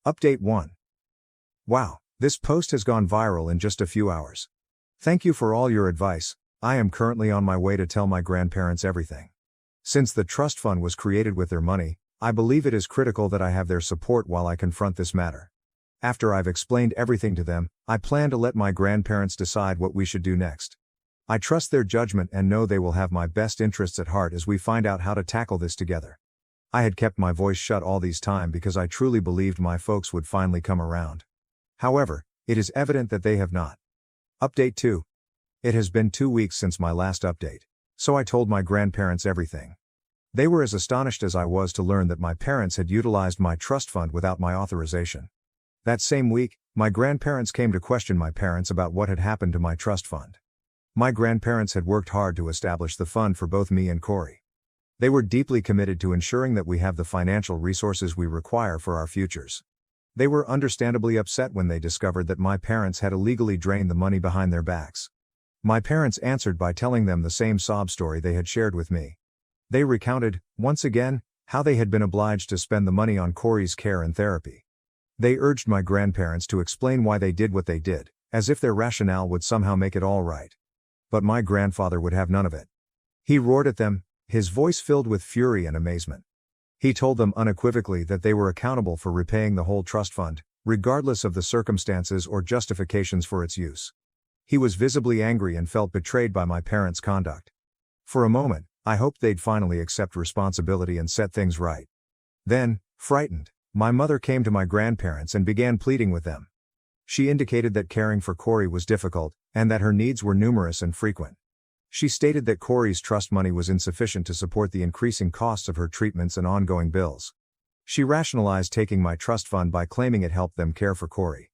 Update 1. Wow, this post has gone viral in just a few hours. Thank you for all your advice. I am currently on my way to tell my grandparents everything. Since the trust fund was created with their money, I believe it is critical that I have their support while I confront this matter. After I've explained everything to them, I plan to let my grandparents decide what we should do next. I trust their judgment and know they will have my best interests at heart as we find out how to tackle this together. I had kept my voice shut all this time because I truly believed my folks would finally come around. However, it is evident that they have not. Update 2. It has been 2 weeks since my last update, so I told my grandparents everything. They were as astonished as I was to learn that my parents had utilized my trust fund without my authorization. That same week, my grandparents came to question my parents about what had happened to my trust fund. My grandparents had worked hard to establish the fund for both me and Corey. They were deeply committed to ensuring that we have the financial resources we require for our futures. They were understandably upset when they discovered that my parents had illegally drained the money behind their backs. My parents answered by telling them the same sob story they had shared with me. They recounted, once again, how they had been obliged to spend the money on Corey's care and therapy. They urged my grandparents to explain why they did what they did, as if their rationale would somehow make it all right. But my grandfather would have none of it. He roared at them, his voice filled with fury and amazement. He told them unequivocally that they were accountable for repaying the whole trust fund, regardless of the circumstances or justifications for its use. He was visibly angry and felt betrayed by my parents' conduct. For a moment, I hoped they'd finally accept responsibility and set things right. Then, frightened, my mother came to my grandparents and began pleading with them. She indicated that caring for Corey was difficult, and that her needs were numerous and frequent. She stated that Corey's trust money was insufficient to support the increasing costs of her treatments and ongoing bills. She rationalized taking my trust fund by claiming it helped them care for Corey.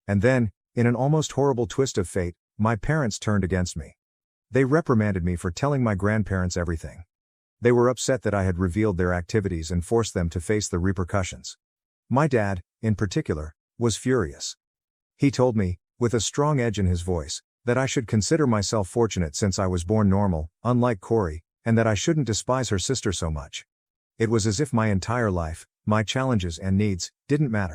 And then, in an almost horrible twist of fate, my parents turned against me. They reprimanded me for telling my grandparents everything. They were upset that I had revealed their activities and forced them to face the repercussions. My dad, in particular, was furious. He told me, with a strong edge in his voice, that I should consider myself fortunate since I was born normal, unlike Corey, and that I shouldn't despise her sister so much. It was as if my entire life, my challenges and needs, didn't matter.